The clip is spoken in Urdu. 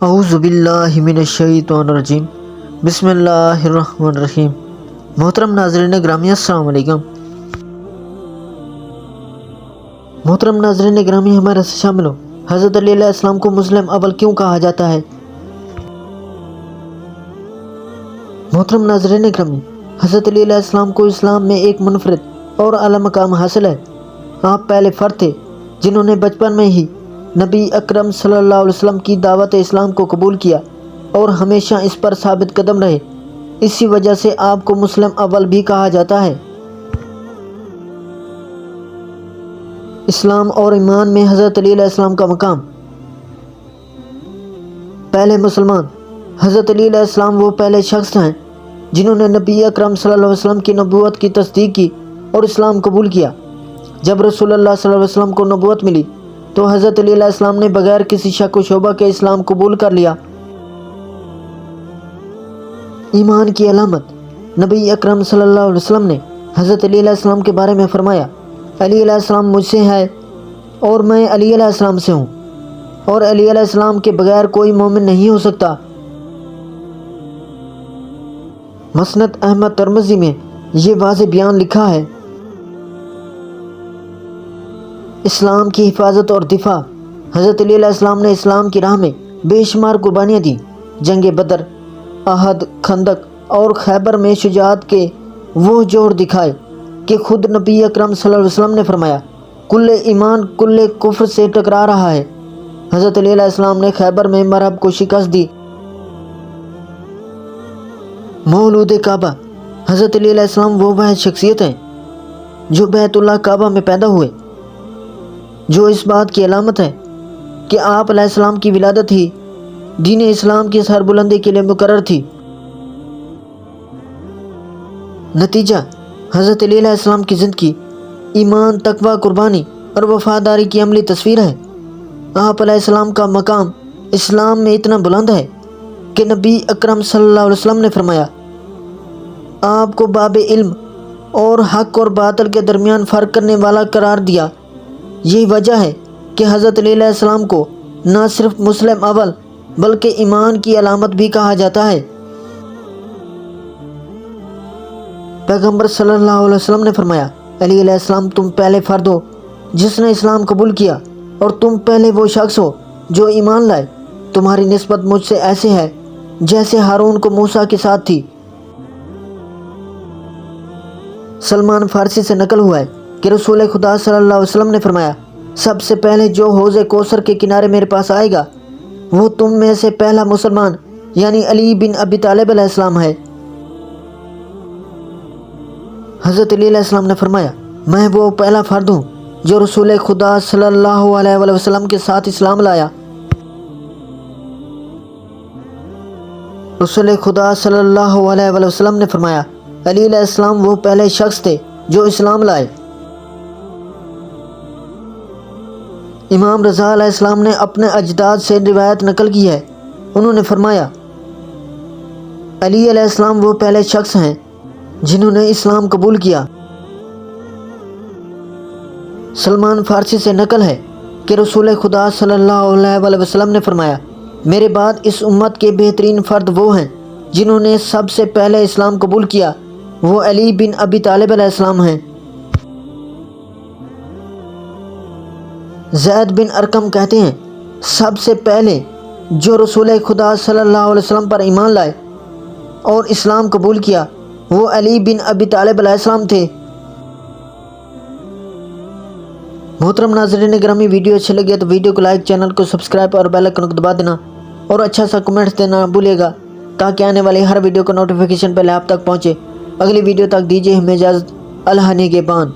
اعوذ باللہ من الشیطان الرجیم بسم اللہ الرحمن الرحیم۔ محترم ناظرین گرامی السلام علیکم۔ محترم ناظرین گرامی ہمارے سے شامل ہو۔ حضرت علی علیہ السلام کو مسلم اول کیوں کہا جاتا ہے؟ محترم ناظرین گرامی، حضرت علی علیہ السلام کو اسلام میں ایک منفرد اور اعلیٰ مقام حاصل ہے۔ آپ پہلے فرد تھے جنہوں نے بچپن میں ہی نبی اکرم صلی اللہ علیہ وسلم کی دعوت اسلام کو قبول کیا اور ہمیشہ اس پر ثابت قدم رہے۔ اسی وجہ سے آپ کو مسلم اول بھی کہا جاتا ہے۔ اسلام اور ایمان میں حضرت علی علیہ السلام کا مقام۔ پہلے مسلمان۔ حضرت علی علیہ السلام وہ پہلے شخص ہیں جنہوں نے نبی اکرم صلی اللہ علیہ وسلم کی نبوت کی تصدیق کی اور اسلام قبول کیا۔ جب رسول اللہ صلی اللہ علیہ وسلم کو نبوت ملی تو حضرت علی علیہ السلام نے بغیر کسی شک و شبہ کے اسلام قبول کر لیا۔ ایمان کی علامت۔ نبی اکرم صلی اللہ علیہ وسلم نے حضرت علی علیہ السلام کے بارے میں فرمایا، علی علیہ السلام مجھ سے ہے اور میں علی علیہ السلام سے ہوں، اور علی علیہ السلام کے بغیر کوئی مومن نہیں ہو سکتا۔ مسند احمد ترمذی میں یہ واضح بیان لکھا ہے۔ اسلام کی حفاظت اور دفاع۔ حضرت علی علیہ السلام نے اسلام کی راہ میں بے شمار قربانیاں دیں۔ جنگ بدر، احد، خندق اور خیبر میں شجاعت کے وہ جوہر دکھائے کہ خود نبی اکرم صلی اللہ علیہ وسلم نے فرمایا، کل ایمان کل کفر سے ٹکرا رہا ہے۔ حضرت علی علیہ السلام نے خیبر میں مرہب کو شکست دی۔ مولود کعبہ۔ حضرت علی علیہ السلام وہ شخصیت ہیں جو بیت اللہ کعبہ میں پیدا ہوئے، جو اس بات کی علامت ہے کہ آپ علیہ السلام کی ولادت ہی دین اسلام کی سربلندی کے لیے مقرر تھی۔ نتیجہ، حضرت علی علیہ السلام کی زندگی ایمان، تقوی، قربانی اور وفاداری کی عملی تصویر ہے۔ آپ علیہ السلام کا مقام اسلام میں اتنا بلند ہے کہ نبی اکرم صلی اللہ علیہ وسلم نے فرمایا، آپ کو باب علم اور حق اور باطل کے درمیان فرق کرنے والا قرار دیا۔ یہی وجہ ہے کہ حضرت علی علیہ السلام کو نہ صرف مسلم اول بلکہ ایمان کی علامت بھی کہا جاتا ہے۔ پیغمبر صلی اللہ علیہ وسلم نے فرمایا، علی علیہ السلام تم پہلے فرد ہو جس نے اسلام قبول کیا، اور تم پہلے وہ شخص ہو جو ایمان لائے۔ تمہاری نسبت مجھ سے ایسے ہے جیسے ہارون کو موسیٰ کے ساتھ تھی۔ سلمان فارسی سے نقل ہوا ہے کہ رسول خدا صلی اللہ علیہ وسلم نے فرمایا، سب سے پہلے جو حوض کوثر کے کنارے میرے پاس آئے گا وہ تم میں سے پہلا مسلمان یعنی علی بن ابی طالب علیہ السلام ہے۔ حضرت علی علیہ السلام نے فرمایا، میں وہ پہلا فرد ہوں جو رسول خدا صلی اللہ علیہ وسلم کے ساتھ اسلام لایا۔ رسول خدا صلی اللہ علیہ وسلم نے فرمایا، علی علیہ السلام وہ پہلے شخص تھے جو اسلام لائے۔ امام رضا علیہ السلام نے اپنے اجداد سے روایت نقل کی ہے۔ انہوں نے فرمایا، علی علیہ السلام وہ پہلے شخص ہیں جنہوں نے اسلام قبول کیا۔ سلمان فارسی سے نقل ہے کہ رسول خدا صلی اللہ علیہ وسلم نے فرمایا، میرے بعد اس امت کے بہترین فرد وہ ہیں جنہوں نے سب سے پہلے اسلام قبول کیا، وہ علی بن ابی طالب علیہ السلام ہیں۔ زید بن ارقم کہتے ہیں، سب سے پہلے جو رسول خدا صلی اللہ علیہ وسلم پر ایمان لائے اور اسلام قبول کیا وہ علی بن ابی طالب علیہ السلام تھے۔ محترم ناظرین گرامی، ویڈیو اچھے لگے تو ویڈیو کو لائک، چینل کو سبسکرائب اور بیل آئیکن کو دبا دینا، اور اچھا سا کمنٹ دینا نہ بھولیے گا تاکہ آنے والی ہر ویڈیو کا نوٹیفیکیشن پہلے آپ تک پہنچے۔ اگلی ویڈیو تک دیجیے ہمیں اجازت۔ اللہ نگہبان۔